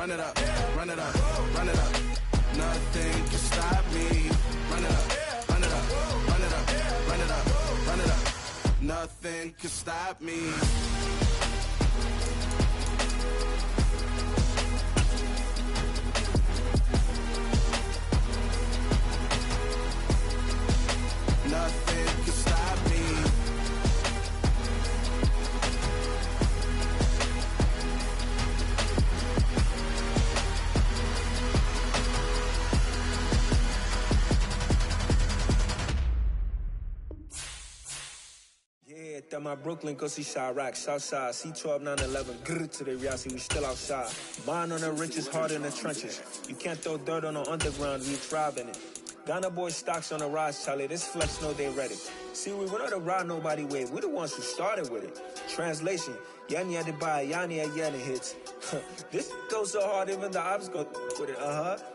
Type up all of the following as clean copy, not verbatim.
run it up, run it up, run it up. Nothing can stop me. Run it up, run it up, run it up, run it up, run it up. Nothing can stop me. Nothing can stop me. Yeah, that my Brooklyn, go see Chirac, Southside, C12, 911, grrr to the Riasi, we still outside. Buying on the riches, hard in the trenches. You can't throw dirt on the underground, we thrive in it. Ghana boys stocks on the rise, Charlie. This flex know they ready. See, we not to ride nobody with. We the ones who started with it. Translation: Yani had to buy, Yani had Yanni hits. This goes so hard, even the ops go with it.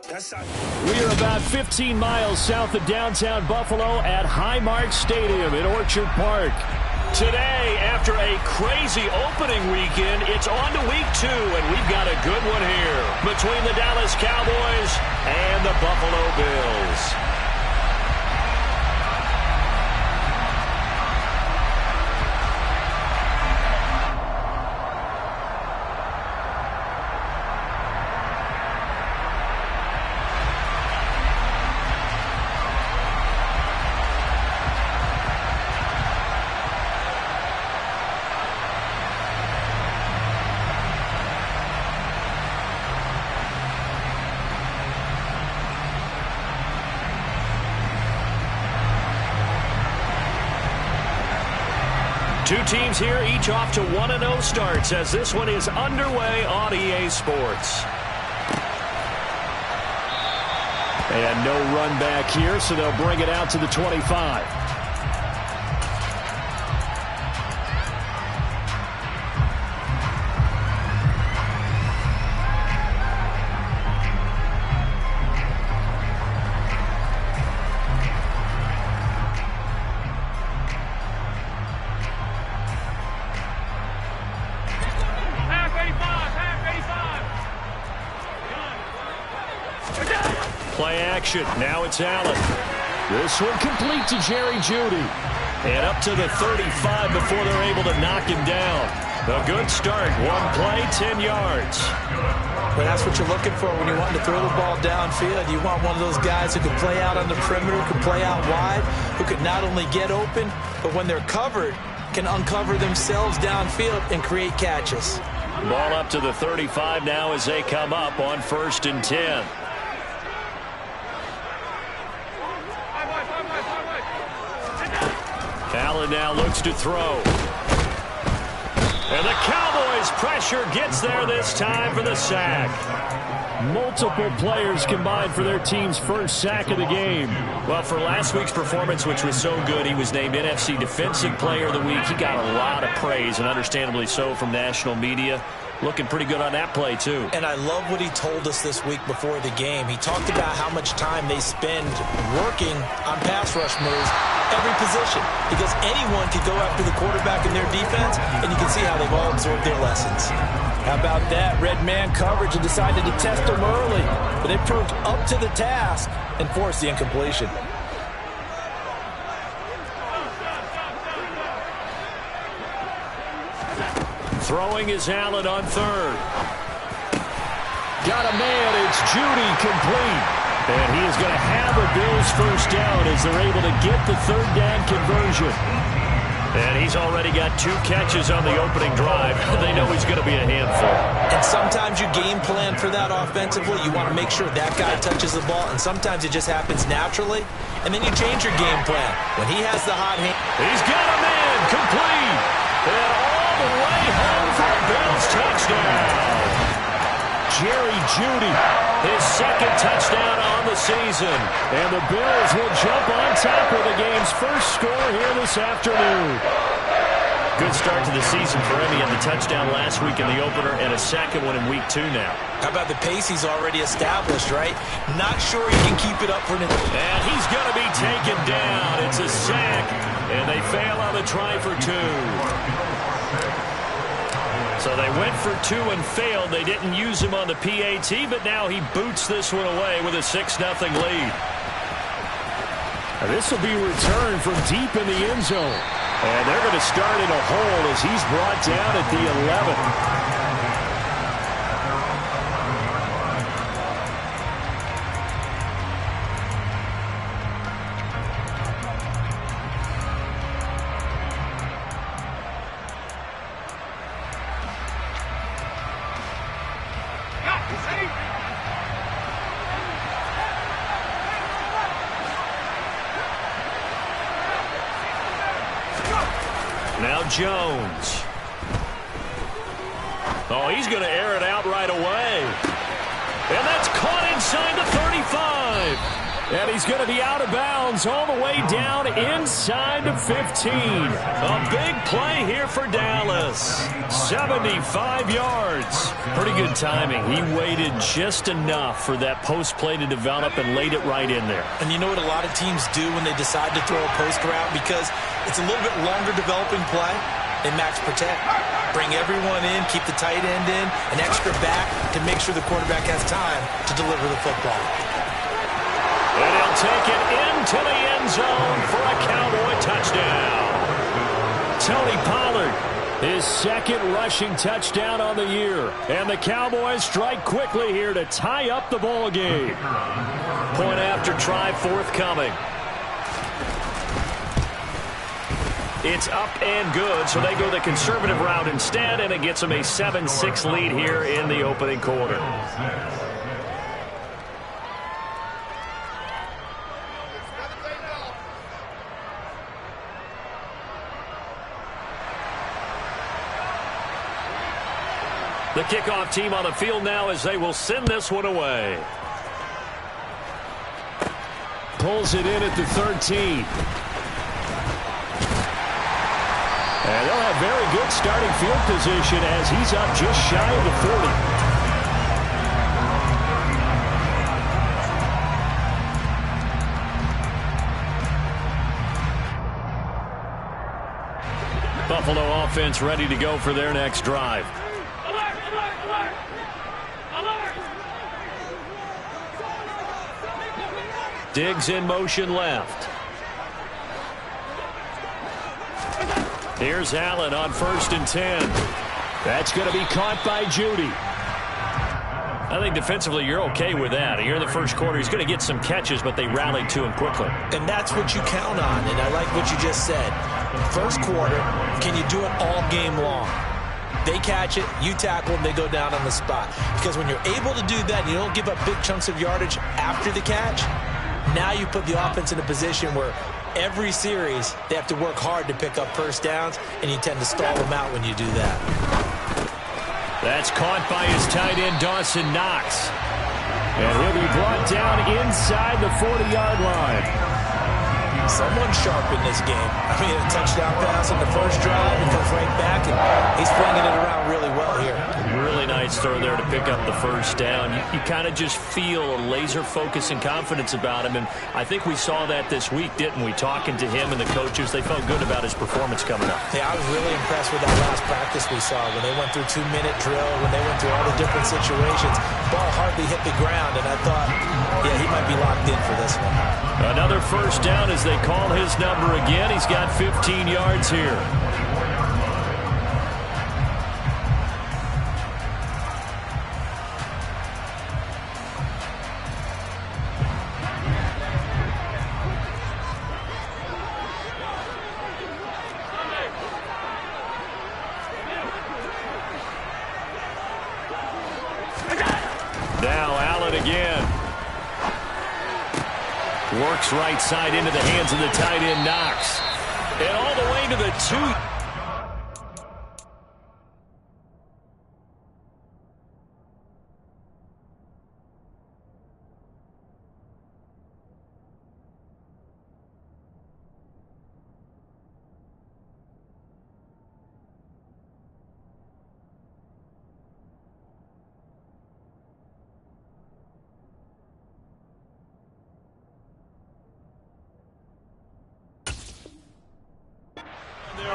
That's how. We are about 15 miles south of downtown Buffalo at Highmark Stadium in Orchard Park. Today, after a crazy opening weekend, it's on to week 2, and we've got a good one here between the Dallas Cowboys and the Buffalo Bills. Two teams here, each off to 1-0 starts as this one is underway on EA Sports. And no run back here, so they'll bring it out to the 25. Play action. Now it's Allen. This one complete to Jerry Jeudy. And up to the 35 before they're able to knock him down. A good start. One play, 10 yards. Well, that's what you're looking for when you want to throw the ball downfield. You want one of those guys who can play out on the perimeter, who can play out wide, who can not only get open, but when they're covered, can uncover themselves downfield and create catches. Ball up to the 35 now as they come up on 1st and 10. Allen now looks to throw. And the Cowboys' pressure gets there this time for the sack. Multiple players combined for their team's first sack of the game. Well, for last week's performance, which was so good, he was named NFC Defensive Player of the Week. He got a lot of praise, and understandably so, from national media. Looking pretty good on that play, too. And I love what he told us this week before the game. He talked about how much time they spend working on pass rush moves, every position, because anyone could go after the quarterback in their defense, and you can see how they've all absorbed their lessons. How about that? Red man coverage and decided to test them early, but they proved up to the task and forced the incompletion. Throwing is Allen on 3rd. Got a man. It's Jeudy complete. And he is going to have a Bills first down as they're able to get the 3rd down conversion. And he's already got 2 catches on the opening drive. They know he's going to be a handful. And sometimes you game plan for that offensively. You want to make sure that guy touches the ball, and sometimes it just happens naturally. And then you change your game plan. When he has the hot hand. He's got a man complete. And all the way home for a Bills touchdown. Jerry Jeudy, his 2nd touchdown on the season. And the Bills will jump on top of the game's first score here this afternoon. Good start to the season for him. He had the touchdown last week in the opener and a 2nd one in week 2 now. How about the pace he's already established, right? Not sure he can keep it up for an. And he's going to be taken down. It's a sack, and they fail on the try for 2. So they went for 2 and failed. They didn't use him on the PAT, but now he boots this one away with a 6-0 lead. This will be returned from deep in the end zone. And they're going to start in a hole as he's brought down at the 11. Now Jones. Oh, he's going to air it out right away. And that's caught inside the 35. And he's going to be out of bounds all the way down inside the 15. A big play here for Dallas. 75 yards. Pretty good timing. He waited just enough for that post play to develop and laid it right in there. And you know what a lot of teams do when they decide to throw a post route? Because it's a little bit longer developing play. They max protect. Bring everyone in, keep the tight end in, an extra back to make sure the quarterback has time to deliver the football. And he'll take it into the end zone for a Cowboy touchdown. Tony Pollard, his second rushing touchdown on the year. And the Cowboys strike quickly here to tie up the ball game. Point after try forthcoming. It's up and good, so they go the conservative route instead, and it gets them a 7-6 lead here in the opening quarter. The kickoff team on the field now as they will send this one away. Pulls it in at the 13. And they'll have very good starting field position as he's up just shy of the 40. Buffalo offense ready to go for their next drive. Diggs in motion left. Here's Allen on 1st and 10. That's going to be caught by Judy. I think defensively you're okay with that. Here in the first quarter, he's going to get some catches, but they rallied to him quickly. And that's what you count on, and I like what you just said. First quarter, can you do it all game long? They catch it, you tackle them, they go down on the spot. Because when you're able to do that, you don't give up big chunks of yardage after the catch, now you put the offense in a position where every series they have to work hard to pick up first downs, and you tend to stall them out when you do that. That's caught by his tight end, Dawson Knox. And he'll be brought down inside the 40-yard line. Someone's sharp in this game. I mean, a touchdown pass on the first drive, and comes right back, and he's flinging it around really well here. Really nice throw there to pick up the first down. You kind of just feel a laser focus and confidence about him, and I think we saw that this week, didn't we? Talking to him and the coaches, they felt good about his performance coming up. Yeah, I was really impressed with that last practice we saw when they went through 2-minute drill, when they went through all the different situations. Ball hardly hit the ground, and I thought, yeah, he might be locked in for this one. Another first down as they call his number again. He's got 15 yards here. Now Allen again. Works right side into the hands of the tight end, Knox. And all the way to the 2.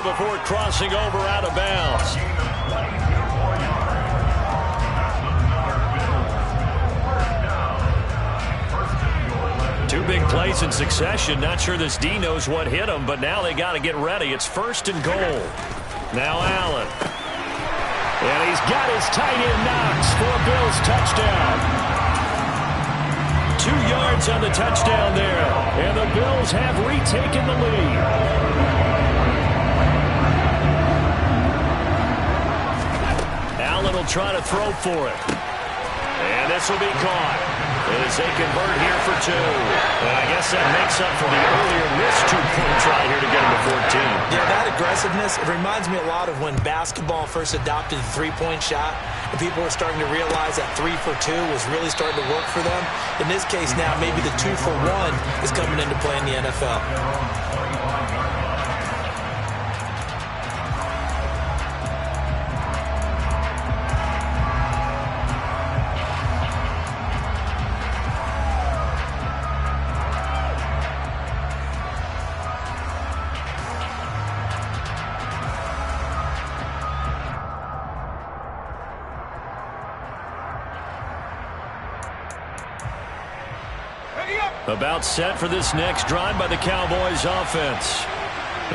Before crossing over out of bounds. plays in succession. Not sure this D knows what hit him, but now they got to get ready. It's 1st and goal. Now Allen. And he's got his tight end Knox for a Bills touchdown. 2 yards on the touchdown there. And the Bills have retaken the lead. Allen will try to throw for it. And this will be caught as they convert here for 2. And I guess that makes up for the earlier missed 2-point try here to get him to 14. Yeah, that aggressiveness, it reminds me a lot of when basketball first adopted the three-point shot, and people were starting to realize that 3 for 2 was really starting to work for them. In this case now, maybe the 2 for 1 is coming into play in the NFL. About set for this next drive by the Cowboys offense.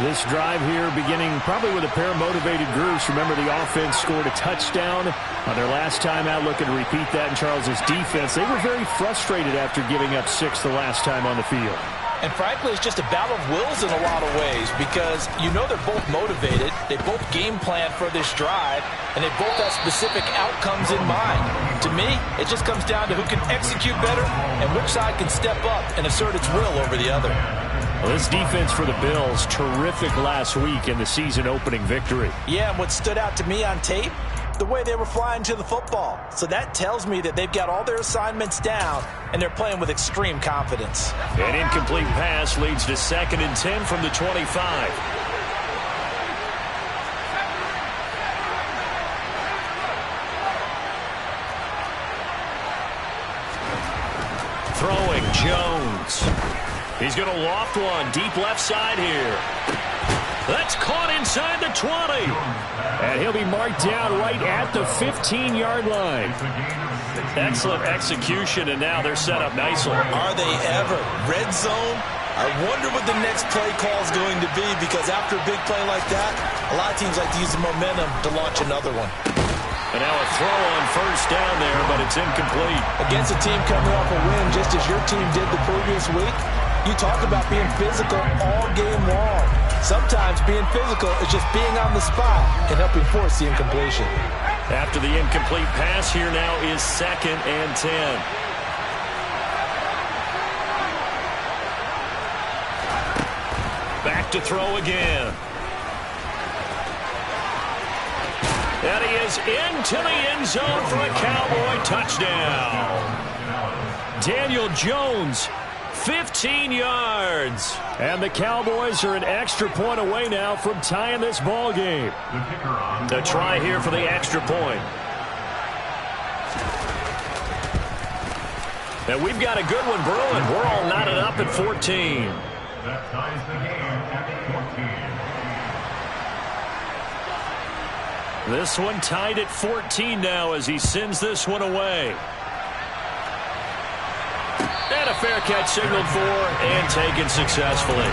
This drive here beginning probably with a pair of motivated groups. Remember, the offense scored a touchdown on their last time out, looking to repeat that in Charles's defense. They were very frustrated after giving up 6 the last time on the field. And frankly, it's just a battle of wills in a lot of ways because you know they're both motivated. They both game plan for this drive, and they both have specific outcomes in mind. To me, it just comes down to who can execute better and which side can step up and assert its will over the other. Well, this defense for the Bills, terrific last week in the season-opening victory. Yeah, and what stood out to me on tape, the way they were flying to the football. So that tells me that they've got all their assignments down, and they're playing with extreme confidence. An incomplete pass leads to 2nd and 10 from the 25. Throwing, Jones. He's going to loft one deep left side here. That's caught inside the 20. And he'll be marked down right at the 15-yard line. Excellent execution, and now they're set up nicely. Are they ever? Red zone? I wonder what the next play call is going to be because after a big play like that, a lot of teams like to use the momentum to launch another one. And now a throw on 1st down there, but it's incomplete. Against a team coming off a win just as your team did the previous week, you talk about being physical all game long. Sometimes being physical is just being on the spot and helping force the incompletion. After the incomplete pass, here now is 2nd and 10. Back to throw again. And he is into the end zone for a Cowboy touchdown. Daniel Jones, 15 yards. And the Cowboys are an extra point away now from tying this ball game. The try here for the extra point. And we've got a good one brewing. We're all knotted up at 14. That ties the game at 14. This one tied at 14 now as he sends this one away. And a fair catch signaled for and taken successfully.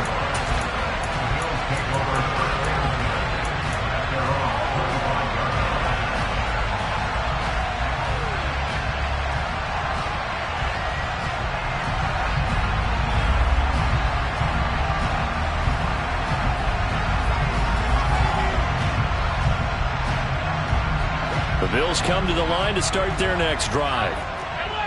The Bills come to the line to start their next drive.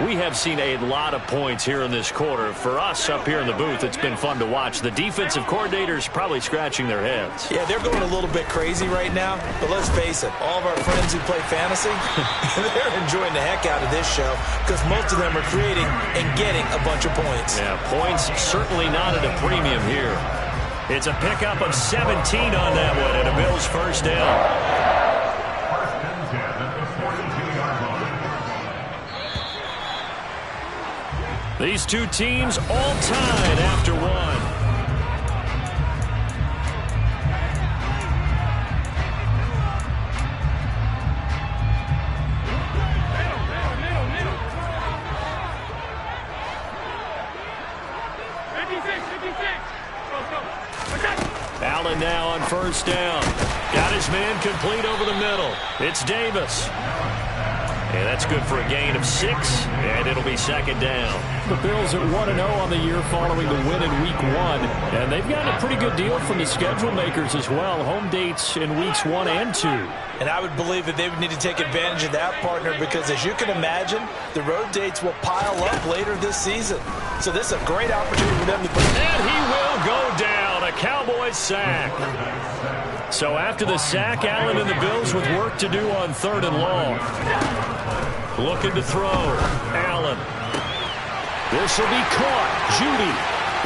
We have seen a lot of points here in this quarter. For us up here in the booth, it's been fun to watch. The defensive coordinators probably scratching their heads. Yeah, they're going a little bit crazy right now, but let's face it, all of our friends who play fantasy, they're enjoying the heck out of this show because most of them are creating and getting a bunch of points. Yeah, points certainly not at a premium here. It's a pickup of 17 on that one and a Bills first down. These two teams all tied after one. Allen now on first down. Got his man complete over the middle. It's Davis. And that's good for a gain of 6, and it'll be second down. The Bills at 1-0 on the year following the win in Week 1. And they've gotten a pretty good deal from the schedule makers as well. Home dates in Weeks 1 and 2. And I would believe that they would need to take advantage of that, partner, because as you can imagine, the road dates will pile up later this season. So this is a great opportunity for them to put. And he will go down. A Cowboys sack. So after the sack, Allen and the Bills with work to do on 3rd and long. Looking to throw. Allen. This will be caught. Judy.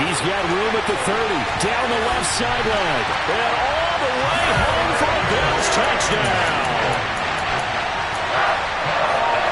He's got room at the 30. Down the left sideline. And all the way home for a Bills touchdown.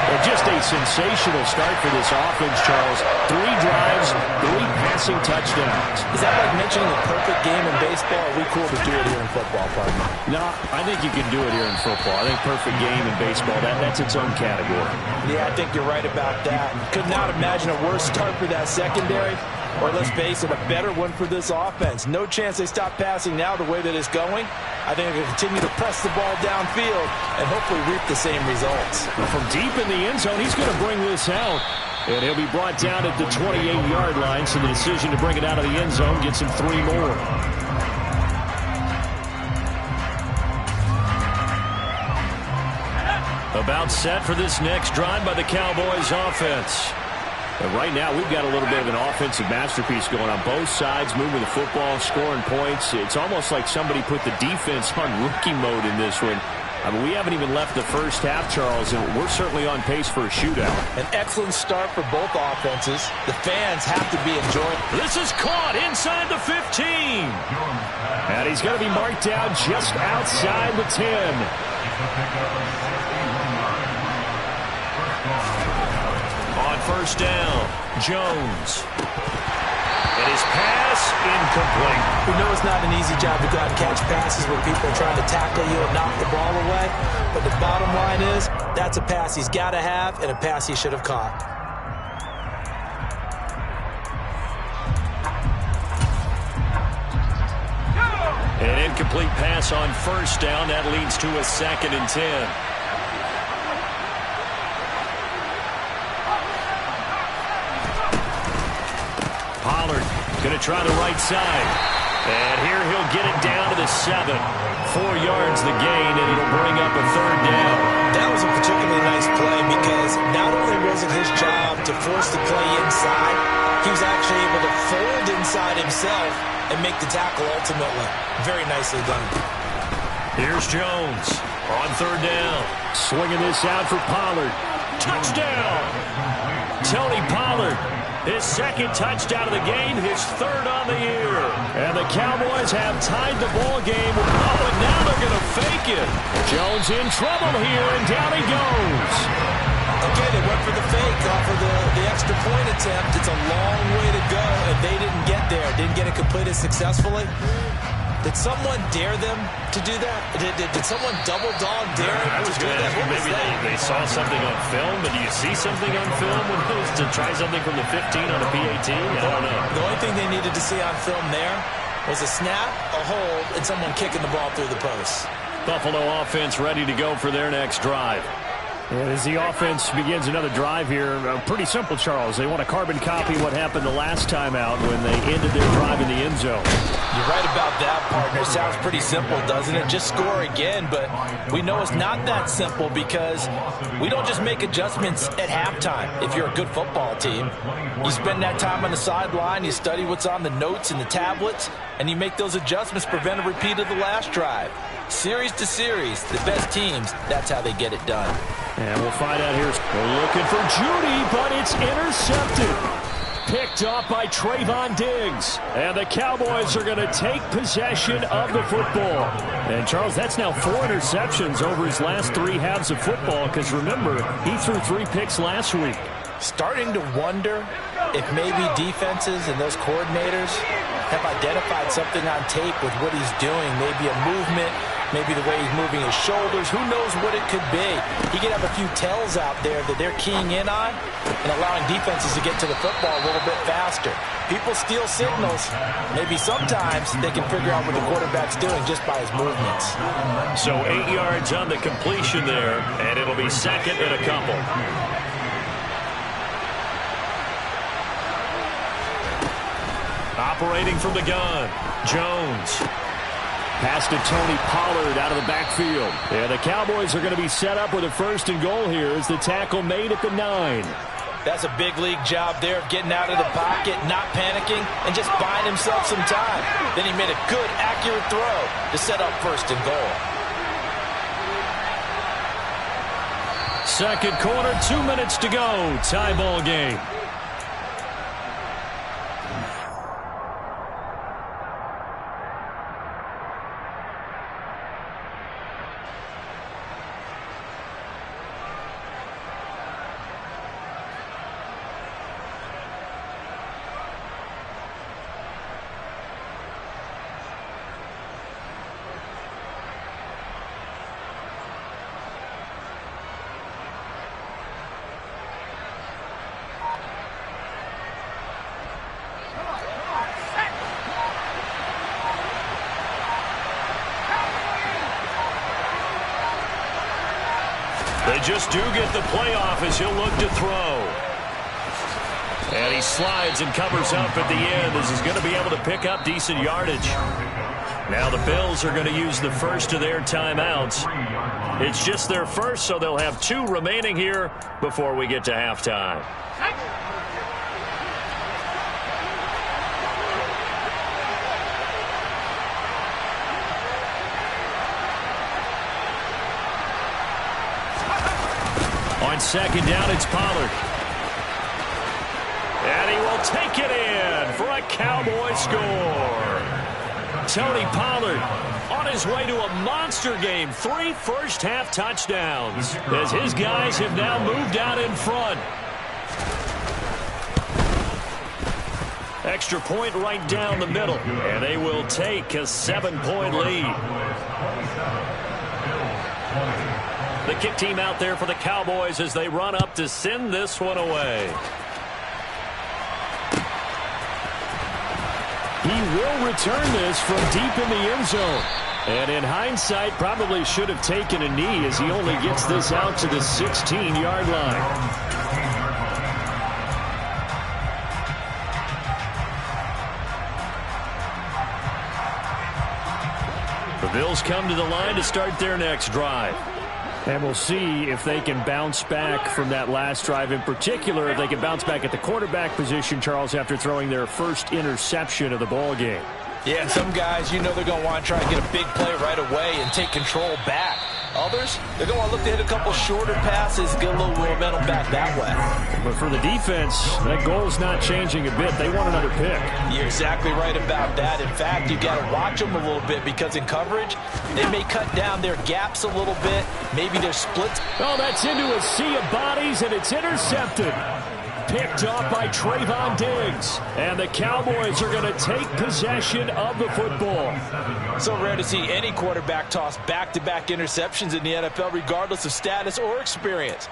Well, just a sensational start for this offense, Charles. 3 drives, 3 passing touchdowns. Is that like mentioning a perfect game in baseball? Or are we cool to do it here in football, partner? No, I think you can do it here in football. I think perfect game in baseball, that's its own category. Yeah, I think you're right about that. Could not imagine a worse start for that secondary. Or let's face it, a better one for this offense. No chance they stop passing now the way that it's going. I think they'll continue to press the ball downfield and hopefully reap the same results. From deep in the end zone, he's going to bring this out. And he'll be brought down at the 28-yard line, so the decision to bring it out of the end zone gets him 3 more. About set for this next drive by the Cowboys offense. And right now, we've got a little bit of an offensive masterpiece going on both sides, moving the football, scoring points. It's almost like somebody put the defense on rookie mode in this one. I mean, we haven't even left the first half, Charles, and we're certainly on pace for a shootout. An excellent start for both offenses. The fans have to be enjoying. This is caught inside the 15. And he's going to be marked down just outside the 10. On first down, Jones. And his pass incomplete. We know it's not an easy job to go out and catch passes where people are trying to tackle you and knock the ball away. But the bottom line is, that's a pass he's got to have and a pass he should have caught. An incomplete pass on first down. That leads to a 2nd and 10. Pollard going to try the right side. And here he'll get it down to the 7. 4 yards the gain, and it'll bring up a 3rd down. That was a particularly nice play because not only was it his job to force the play inside, he was actually able to fold inside himself and make the tackle ultimately. Very nicely done. Here's Jones on 3rd down. Swinging this out for Pollard. Touchdown! Tony Pollard. His 2nd touchdown of the game, his 3rd on the year. And the Cowboys have tied the ball game. Oh, and now they're going to fake it. Jones in trouble here, and down he goes. Okay, they went for the fake off of the extra point attempt. It's a long way to go, and they didn't get there. Didn't get it completed successfully. Did someone dare them to do that? Did someone double dog dare them to do that? What was maybe that? they saw something on film, but do you see something on film when it was to try something from the 15 on a PAT? I don't know. The only thing they needed to see on film there was a snap, a hold, and someone kicking the ball through the post. Buffalo offense ready to go for their next drive. As the offense begins another drive here, pretty simple, Charles. They want to carbon copy what happened the last time out when they ended their drive in the end zone. You're right about that, partner. Sounds pretty simple, doesn't it? Just score again, but we know it's not that simple because we don't just make adjustments at halftime. If you're a good football team, you spend that time on the sideline, you study what's on the notes and the tablets, and you make those adjustments, prevent a repeat of the last drive. Series to series, the best teams, that's how they get it done. And we'll find out here. We're looking for Judy, but it's intercepted. Picked off by Trayvon Diggs. And the Cowboys are going to take possession of the football. And, Charles, that's now 4 interceptions over his last 3 halves of football because, remember, he threw 3 picks last week. Starting to wonder if maybe defenses and those coordinators have identified something on tape with what he's doing, maybe a movement maybe the way he's moving his shoulders. Who knows what it could be? He could have a few tells out there that they're keying in on and allowing defenses to get to the football a little bit faster. People steal signals. Maybe sometimes they can figure out what the quarterback's doing just by his movements. So 8 yards on the completion there, and it'll be second and a couple. Operating from the gun, Jones. Pass to Tony Pollard out of the backfield. Yeah, the Cowboys are going to be set up with a 1st and goal here as the tackle made at the 9. That's a big league job there of getting out of the pocket, not panicking, and just buying himself some time. Then he made a good, accurate throw to set up 1st and goal. Second quarter, 2 minutes to go. Tie ball game. They just do get the playoff as he'll look to throw. And he slides and covers up at the end as he's going to be able to pick up decent yardage. Now the Bills are going to use the first of their timeouts. It's just their first, so they'll have 2 remaining here before we get to halftime. On second down, it's Pollard. And he will take it in for a Cowboy score. Tony Pollard on his way to a monster game. 3 first-half touchdowns as his guys have now moved out in front. Extra point right down the middle. And they will take a 7-point lead. The kick team out there for the Cowboys as they run up to send this one away. He will return this from deep in the end zone. And in hindsight, probably should have taken a knee as he only gets this out to the 16-yard line. The Bills come to the line to start their next drive. And we'll see if they can bounce back from that last drive. In particular, if they can bounce back at the quarterback position, Charles, after throwing their first interception of the ball game. Yeah, and some guys, you know they're going to want to try and get a big play right away and take control back. Others, they're going to want to look to hit a couple shorter passes, get a little momentum back that way. But for the defense, that goal's not changing a bit. They want another pick. You're exactly right about that. In fact, you got to watch them a little bit because in coverage, they may cut down their gaps a little bit. Maybe their splits. Oh, that's into a sea of bodies, and it's intercepted. Picked off by Trayvon Diggs. And the Cowboys are going to take possession of the football. So rare to see any quarterback toss back-to-back interceptions in the NFL, regardless of status or experience.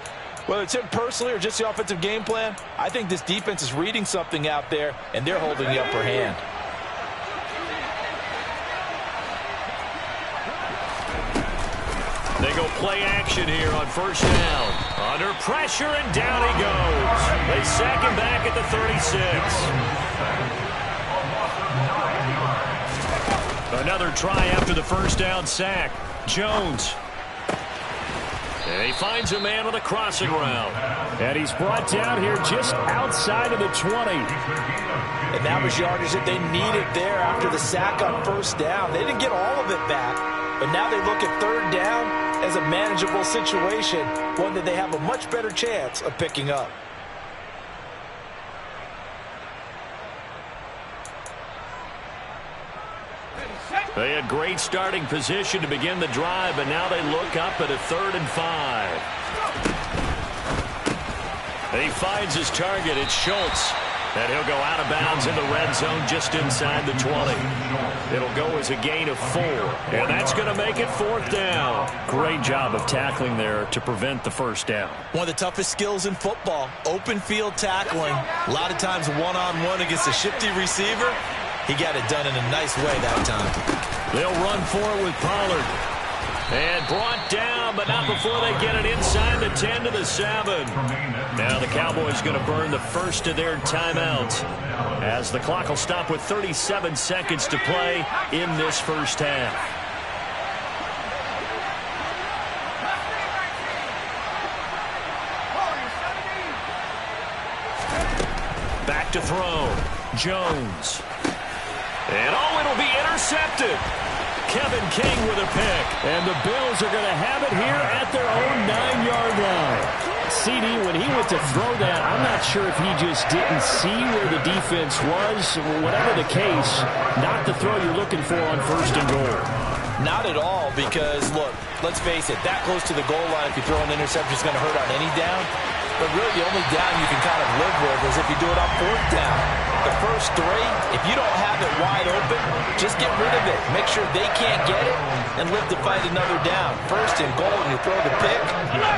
Whether it's him personally or just the offensive game plan, I think this defense is reading something out there, and they're holding the upper hand. They go play action here on first down. Under pressure, and down he goes. They sack him back at the 36. Another try after the first down sack. Jones. And he finds a man on the crossing route. And he's brought down here just outside of the 20. And that was yardage that they needed there after the sack on first down. They didn't get all of it back, but now they look at third down as a manageable situation, one that they have a much better chance of picking up. They had great starting position to begin the drive, but now they look up at a 3rd and 5. And he finds his target. It's Schultz. And he'll go out of bounds in the red zone just inside the 20. It'll go as a gain of 4, and that's going to make it 4th down. Great job of tackling there to prevent the first down. One of the toughest skills in football, open field tackling. A lot of times one-on-one against a shifty receiver. He got it done in a nice way that time. They'll run for it with Pollard. And brought down, but not before they get it inside the 10 to the 7. Now the Cowboys going to burn the first of their timeouts as the clock will stop with 37 seconds to play in this first half. Back to throw. Jones. And it'll be intercepted. Kevin King with a pick. And the Bills are going to have it here at their own 9-yard line. CD, when he went to throw that, I'm not sure if he just didn't see where the defense was. Whatever the case, not the throw you're looking for on 1st and goal. Not at all, because, look, let's face it, that close to the goal line, if you throw an interception, is going to hurt on any down. But really, the only down you can kind of live with is if you do it on 4th down. The first 3, if you don't have it wide open, just get rid of it. Make sure they can't get it and live to fight another down. 1st and goal, and you throw the pick,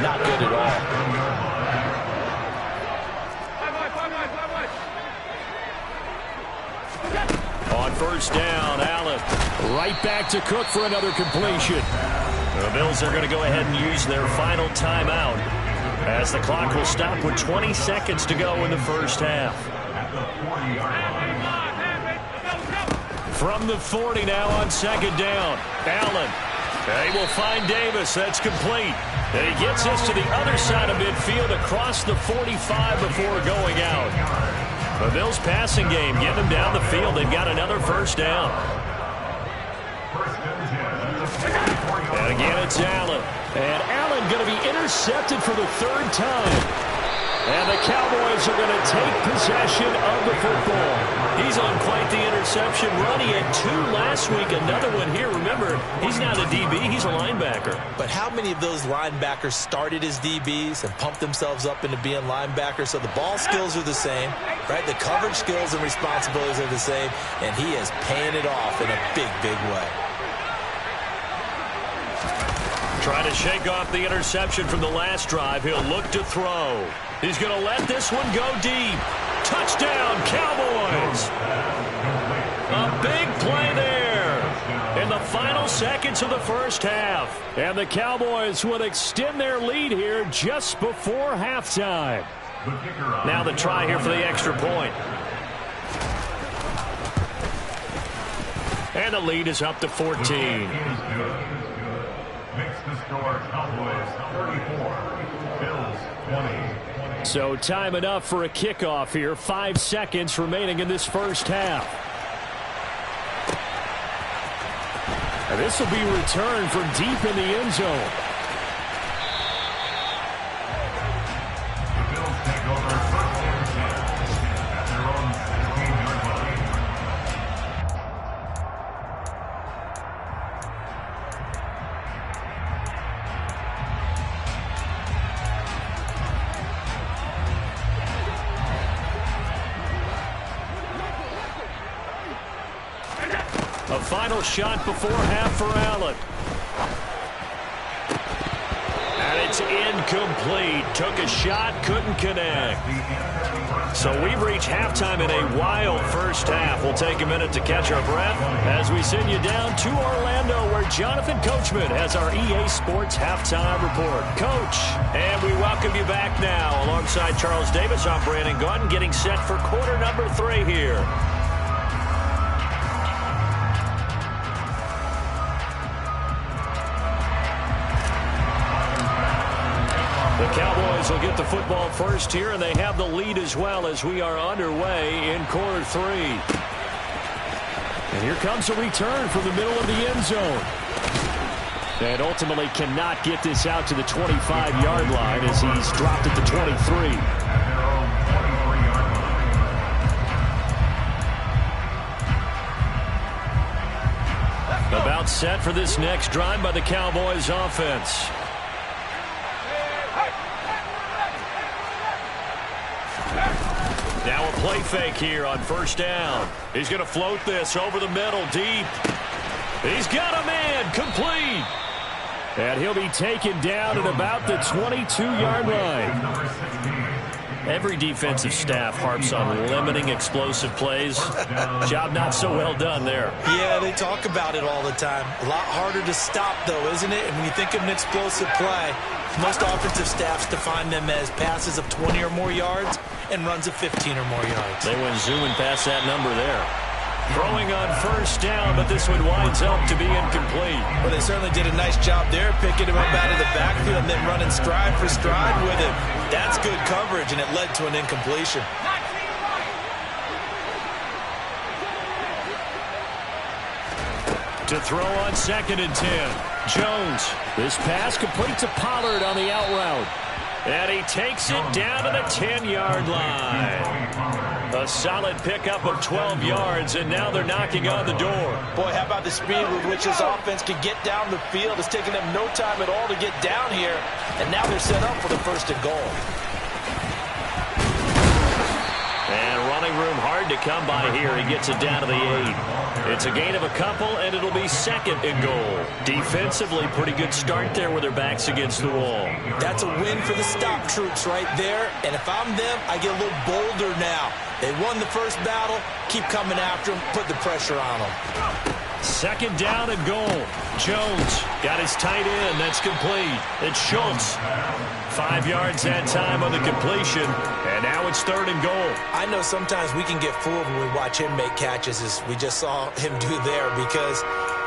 not good at all. On 1st down, Allen right back to Cook for another completion. The Bills are going to go ahead and use their final timeout as the clock will stop with 20 seconds to go in the first half. From the 40 now on 2nd down. Allen. They will find Davis. That's complete. And he gets this to the other side of midfield across the 45 before going out. The Bills passing game getting them down the field. They've got another first down. And again it's Allen. And Allen going to be intercepted for the 3rd time. And the Cowboys are going to take possession of the football. He's on quite the interception run. He had 2 last week, another one here. Remember, he's not a DB, he's a linebacker. But how many of those linebackers started as DBs and pumped themselves up into being linebackers? So the ball skills are the same, right? The coverage skills and responsibilities are the same, and he is paying it off in a big, big way. Trying to shake off the interception from the last drive. He'll look to throw. He's going to let this one go deep. Touchdown, Cowboys. A big play there in the final seconds of the first half. And the Cowboys will extend their lead here just before halftime. Now the try here for the extra point. And the lead is up to 14. Makes the score Cowboys 34, Bills 20. So time enough for a kickoff here. 5 seconds remaining in this first half. And this will be returned from deep in the end zone. The Bills take over 1st and 10 at their own 15-yard line. A final shot before half for Allen. And it's incomplete. Took a shot, couldn't connect. So we've reached halftime in a wild first half. We'll take a minute to catch our breath as we send you down to Orlando, where Jonathan Coachman has our EA Sports halftime report. Coach, and we welcome you back now alongside Charles Davis. I'm Brandon Gaudin, getting set for quarter number 3 here. The Cowboys will get the football first here, and they have the lead as well as we are underway in quarter 3. And here comes a return from the middle of the end zone. And ultimately cannot get this out to the 25-yard line as he's dropped at the 23. About set for this next drive by the Cowboys offense. Now a play fake here on first down. He's going to float this over the middle, deep. He's got a man, complete. And he'll be taken down at about the 22-yard line. Every defensive staff harps on limiting explosive plays. Job not so well done there. Yeah, they talk about it all the time. A lot harder to stop, though, isn't it? And when you think of an explosive play, most offensive staffs define them as passes of 20 or more yards and runs of 15 or more yards. They went zooming past that number there. Throwing on first down, but this one winds up to be incomplete. Well, they certainly did a nice job there, picking him up out of the backfield and then running stride for stride with him. That's good coverage, and it led to an incompletion. To throw on 2nd and 10. Jones. This pass complete to Pollard on the out route. And he takes it down to the 10-yard line. A solid pickup of 12 yards, and now they're knocking on the door. Boy, how about the speed with which this offense can get down the field? It's taken them no time at all to get down here, and now they're set up for the 1st and goal. And running room hard to come by here. He gets it down to the 8. It's a gain of a couple, and it'll be 2nd and goal. Defensively, pretty good start there with their backs against the wall. That's a win for the stop troops right there, and if I'm them, I get a little bolder now. They won the first battle. Keep coming after them. Put the pressure on them. 2nd down and goal. Jones got his tight end. That's complete. It's Schultz. 5 yards that time on the completion. And now it's 3rd and goal. I know sometimes we can get fooled when we watch him make catches, as we just saw him do there, because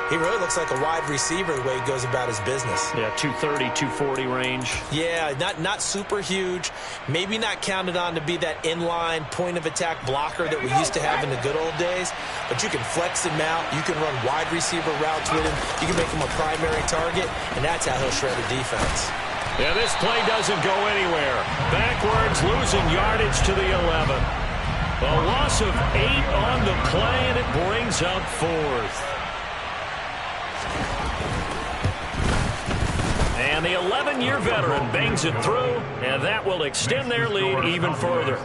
he really looks like a wide receiver the way he goes about his business. Yeah, 230, 240 range. Yeah, not super huge. Maybe not counted on to be that inline point-of-attack blocker that we used to have in the good old days. But you can flex him out. You can run wide receiver routes with him. You can make him a primary target, and that's how he'll shred a defense. Yeah, this play doesn't go anywhere. Backwards, losing yardage to the 11. A loss of 8 on the play, and it brings up 4th. And the 11-year veteran bangs it through, and that will extend their lead even further.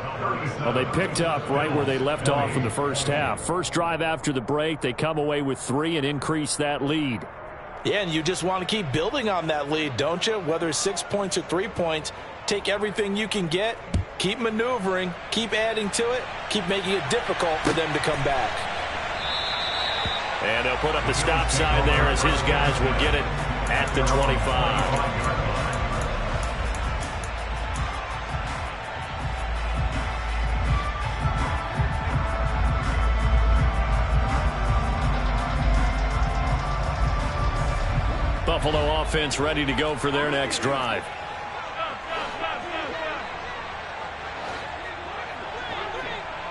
Well, they picked up right where they left off in the first half. First drive after the break, they come away with 3 and increase that lead. Yeah, and you just want to keep building on that lead, don't you? Whether it's 6 points or 3 points, take everything you can get, keep maneuvering, keep adding to it, keep making it difficult for them to come back. And they'll put up the stop sign there as his guys will get it at the 25. Buffalo offense ready to go for their next drive.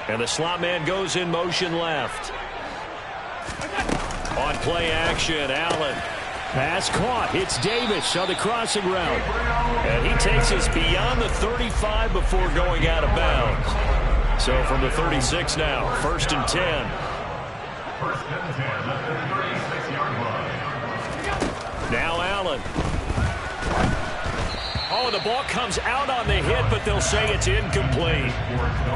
And the slot man goes in motion left. On play action, Allen. Pass caught. Hits Davis on the crossing route. And he takes us beyond the 35 before going out of bounds. So from the 36 now, 1st and 10. 1st and 10 at the 36-yard line. Now Allen. Oh, the ball comes out on the hit, but they'll say it's incomplete.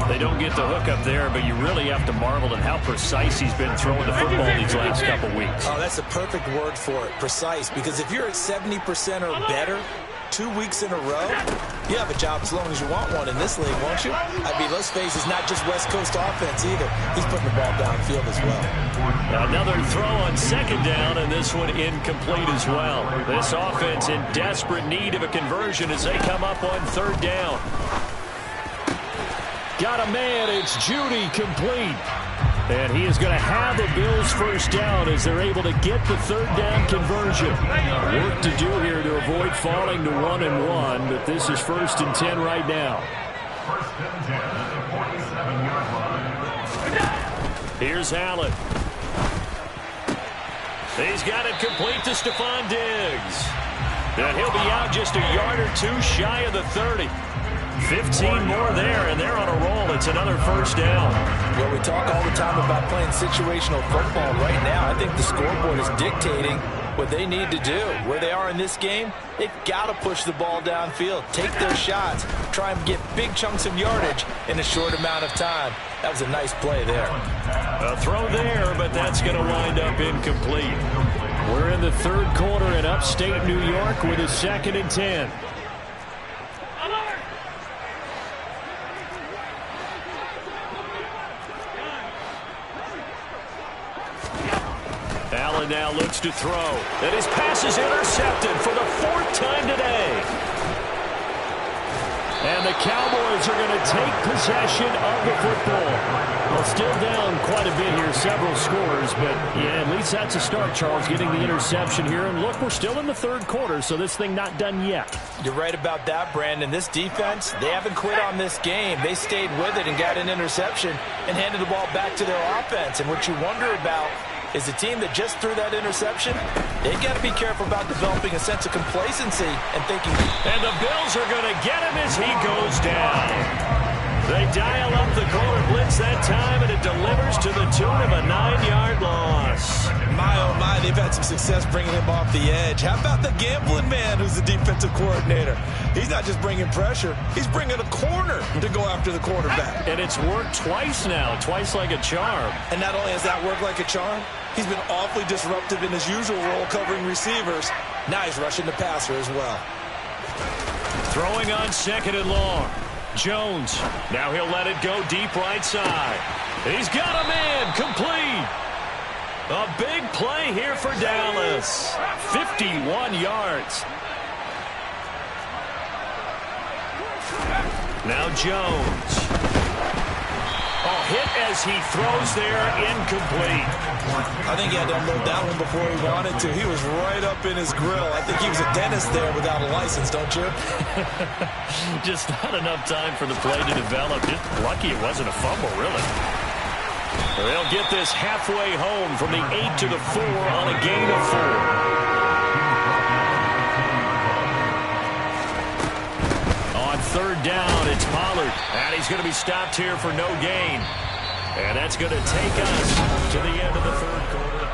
They don't get the hook up there, but you really have to marvel at how precise he's been throwing the football these last couple weeks. Oh, that's the perfect word for it, precise, because if you're at 70% or better 2 weeks in a row, you have a job as long as you want one in this league, won't you? I mean, let's face it, it's not just West Coast offense either. He's putting the ball downfield as well. Another throw on 2nd down, and this one incomplete as well. This offense in desperate need of a conversion as they come up on 3rd down. Got a man. It's Judy, complete. And he is going to have the Bills' 1st down as they're able to get the 3rd down conversion. Work to do here to avoid falling to 1-1, but this is 1st and 10 right now. 1st and 10 at the 47-yard line. Here's Allen. He's got it complete to Stephon Diggs. And he'll be out just a yard or 2 shy of the 30. 15 more there, and they're on a roll. It's another 1st down. Well, we talk all the time about playing situational football. Right now, I think the scoreboard is dictating what they need to do. Where they are in this game, they've got to push the ball downfield, take their shots, try and get big chunks of yardage in a short amount of time. That was a nice play there. A throw there, but that's going to wind up incomplete. We're in the third quarter in upstate New York with a 2nd and 10. Allen now looks to throw. And his pass is intercepted for the 4th time today. And the Cowboys are going to take possession of the football. Well, still down quite a bit here, several scores, but yeah, at least that's a start, Charles, getting the interception here. And look, we're still in the third quarter, so this thing not done yet. You're right about that, Brandon. This defense, they haven't quit on this game. They stayed with it and got an interception and handed the ball back to their offense. And what you wonder about is the team that just threw that interception, they've got to be careful about developing a sense of complacency and thinking. And the Bills are going to get him as he goes down. They dial up the quarter blitz that time, and it delivers to the tune of a 9-yard loss. My, oh my, they've had some success bringing him off the edge. How about the gambling man who's the defensive coordinator? He's not just bringing pressure, he's bringing a corner to go after the quarterback. And it's worked twice now, twice like a charm. And not only has that worked like a charm, he's been awfully disruptive in his usual role covering receivers. Now he's rushing the passer as well. Throwing on 2nd and long. Jones. Now he'll let it go deep right side. He's got a man complete. A big play here for Dallas. 51 yards. Now Jones. Oh, hit as he throws there, incomplete. I think he had to unload that one before he wanted to. He was right up in his grill. I think he was a dentist there without a license, don't you? Just not enough time for the play to develop. Just lucky it wasn't a fumble, really. They'll get this halfway home from the 8 to the 4 on a gain of 4. On 3rd down, it's Pollard. And he's going to be stopped here for no gain. And that's going to take us to the end of the third quarter.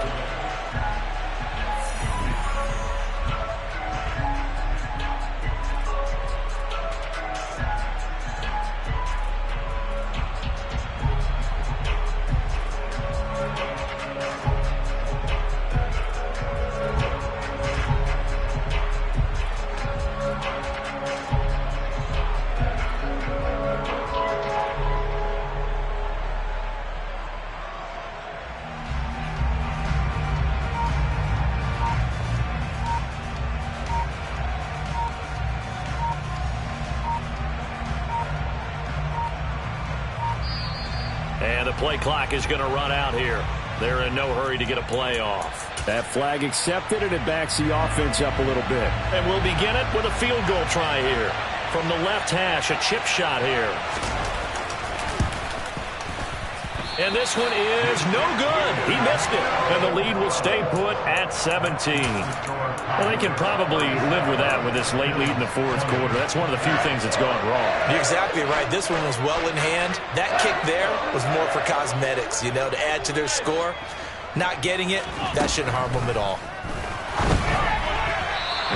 And the play clock is going to run out here. They're in no hurry to get a play off. That flag accepted, and it backs the offense up a little bit. And we'll begin it with a field goal try here. From the left hash, a chip shot here. And this one is no good. He missed it. And the lead will stay put at 17. Well, they can probably live with that with this late lead in the fourth quarter. That's one of the few things that's gone wrong. You're exactly right. This one was well in hand. That kick there was more for cosmetics, you know, to add to their score. Not getting it, that shouldn't harm them at all.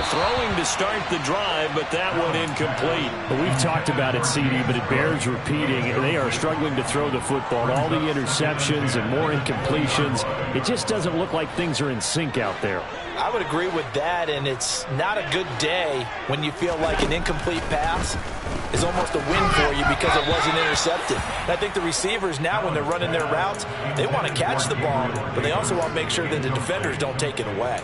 Throwing to start the drive, but that one incomplete. But we've talked about it, CD, but it bears repeating. They are struggling to throw the football. All the interceptions and more incompletions. It just doesn't look like things are in sync out there. I would agree with that, and it's not a good day when you feel like an incomplete pass is almost a win for you because it wasn't intercepted. And I think the receivers now, when they're running their routes, they want to catch the ball, but they also want to make sure that the defenders don't take it away.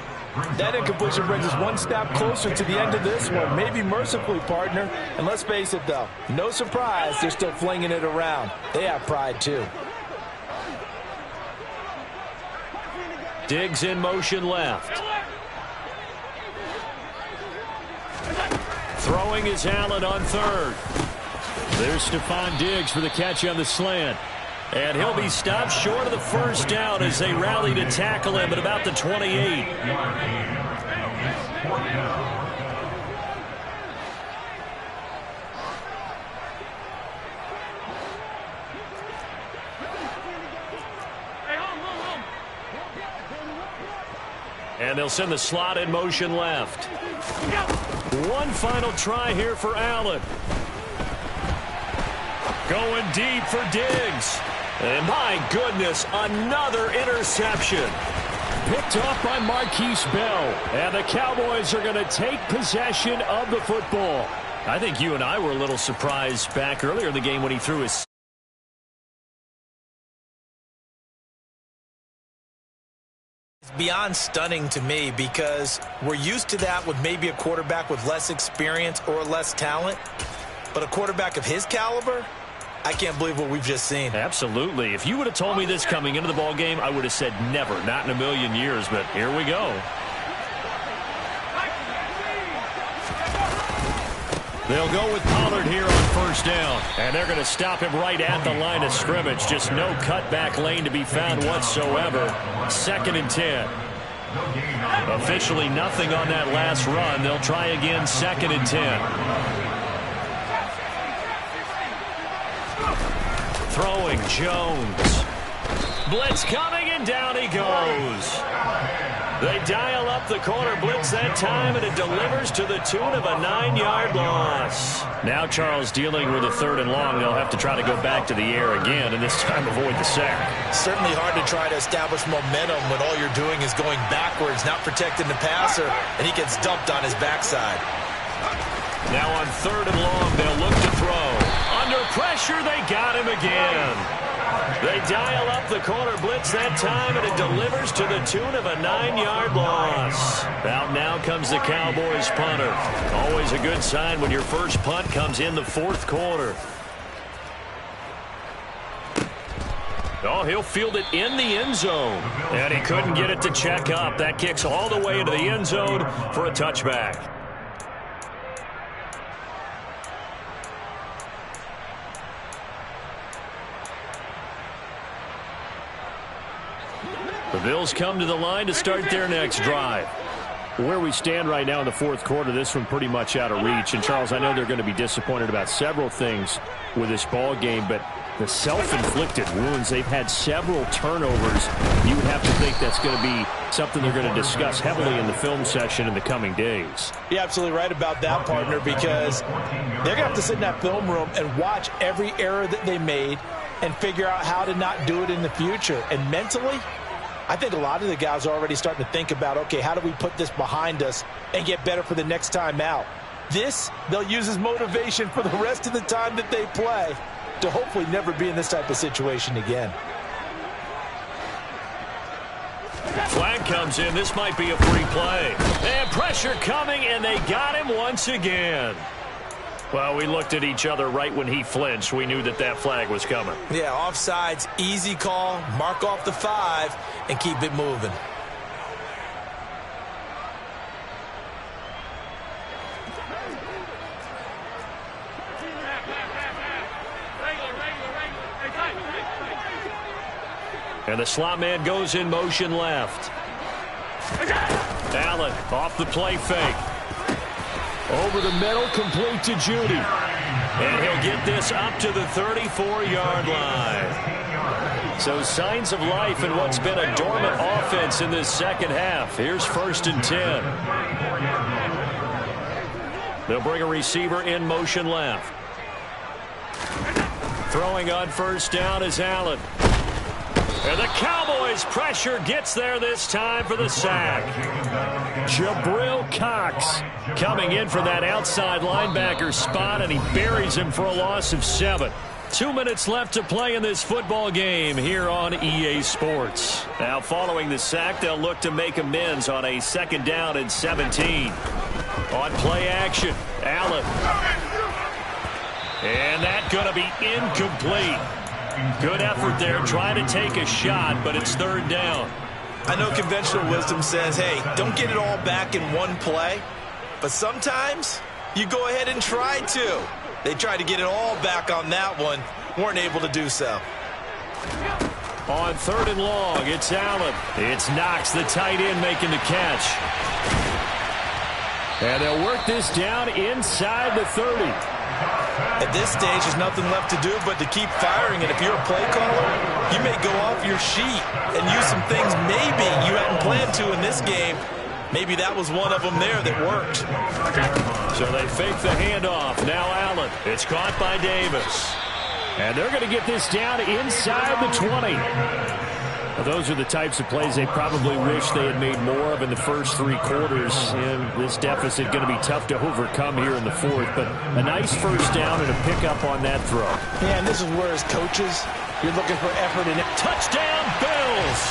That incompletion brings us one step closer to the end of this one. Maybe mercifully, partner. And let's face it, though, no surprise, they're still flinging it around. They have pride, too. Diggs in motion left. Throwing is Allen on 3rd. There's Stephon Diggs for the catch on the slant. And he'll be stopped short of the first down as they rally to tackle him at about the 28. And they'll send the slot in motion left. One final try here for Allen. Going deep for Diggs. And my goodness, another interception. Picked off by Marquise Bell. And the Cowboys are going to take possession of the football. I think you and I were a little surprised back earlier in the game when he threw his... It's beyond stunning to me because we're used to that with maybe a quarterback with less experience or less talent. But a quarterback of his caliber, I can't believe what we've just seen. Absolutely. If you would have told me this coming into the ball game, I would have said never, not in a million years. But here we go. They'll go with Pollard here on first down. And they're going to stop him right at the line of scrimmage. Just no cutback lane to be found whatsoever. 2nd and 10. Officially nothing on that last run. They'll try again 2nd and 10. Throwing Jones. Blitz coming, and down he goes. They dial up the corner blitz that time, and it delivers to the tune of a 9-yard loss. Now Charles dealing with a 3rd and long. They'll have to try to go back to the air again, and this time avoid the sack. Certainly hard to try to establish momentum when all you're doing is going backwards, not protecting the passer, and he gets dumped on his backside. Now on 3rd and long, they'll look to throw. Under pressure, they got him again. They dial up the corner blitz that time, and it delivers to the tune of a 9-yard loss. Out now comes the Cowboys punter. Always a good sign when your first punt comes in the 4th quarter. Oh, he'll field it in the end zone. And he couldn't get it to check up. That kicks all the way into the end zone for a touchback. The Bills come to the line to start their next drive. Where we stand right now in the 4th quarter, this one pretty much out of reach. And, Charles, I know they're going to be disappointed about several things with this ball game, but the self-inflicted wounds, they've had several turnovers. You would have to think that's going to be something they're going to discuss heavily in the film session in the coming days. You're absolutely right about that, partner, because they're going to have to sit in that film room and watch every error that they made and figure out how to not do it in the future. And mentally, I think a lot of the guys are already starting to think about, okay, how do we put this behind us and get better for the next time out? This, they'll use as motivation for the rest of the time that they play to hopefully never be in this type of situation again. Flag comes in. This might be a free play. And pressure coming, and they got him once again. Well, we looked at each other right when he flinched. We knew that that flag was coming. Yeah, offsides, easy call, mark off the 5, and keep it moving. And the slot man goes in motion left. Allen off the play fake. Over the middle, complete to Judy. And he'll get this up to the 34-yard line. So signs of life in what's been a dormant offense in this second half. Here's 1st and 10. They'll bring a receiver in motion left. Throwing on first down is Allen. And the Cowboys' pressure gets there this time for the sack. Jabril Cox coming in for that outside linebacker spot, and he buries him for a loss of 7. 2 minutes left to play in this football game here on EA Sports. Now following the sack, they'll look to make amends on a 2nd down and 17. On play action, Allen. And that's going to be incomplete. Good effort there, trying to take a shot, but it's 3rd down. I know conventional wisdom says, hey, don't get it all back in one play, but sometimes you go ahead and try to. They tried to get it all back on that one, weren't able to do so. On 3rd and long, it's Allen. It's Knox, the tight end, making the catch. And they'll work this down inside the 30. At this stage, there's nothing left to do but to keep firing. And if you're a play caller, you may go off your sheet and use some things maybe you hadn't planned to in this game maybe that was one of them there that worked. So they fake the handoff. Now Allen. It's caught by Davis. And they're going to get this down inside the 20. Well, those are the types of plays they probably wish they had made more of in the first 3 quarters. And this deficit going to be tough to overcome here in the 4th. But a nice first down and a pickup on that throw. Yeah, and this is where as coaches, you're looking for effort and touchdown Bills.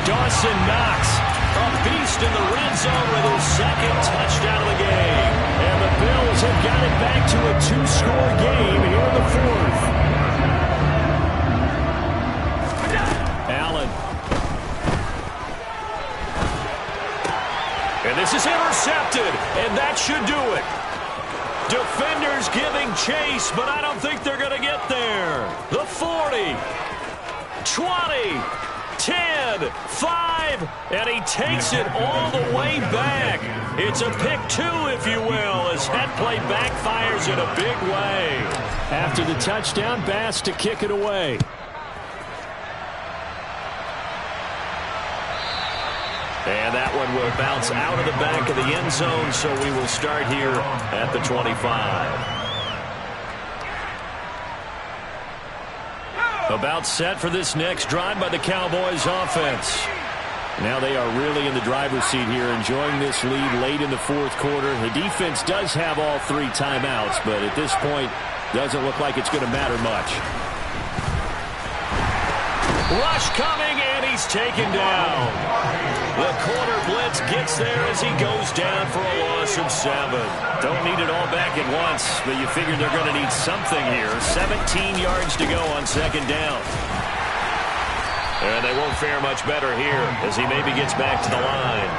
Dawson Knox, a beast in the red zone with his 2nd touchdown of the game. And the Bills have got it back to a 2-score game here in the 4th. Allen. And this is intercepted, and that should do it. Defenders giving chase, but I don't think they're going to get there. The 40, 20, 10, 5, and he takes it all the way back. It's a pick 2, if you will, as that play backfires in a big way. After the touchdown, Bass to kick it away. And that one will bounce out of the back of the end zone, so we will start here at the 25. About set for this next drive by the Cowboys offense. Now they are really in the driver's seat here, enjoying this lead late in the 4th quarter. The defense does have all 3 timeouts, but at this point, doesn't look like it's going to matter much. Rush coming, and he's taken down. The corner blitz gets there as he goes down for a loss of 7. Don't need it all back at once, but you figure they're going to need something here. 17 yards to go on 2nd down. And they won't fare much better here as he maybe gets back to the line.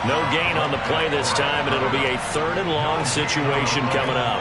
No gain on the play this time, and it'll be a 3rd and long situation coming up.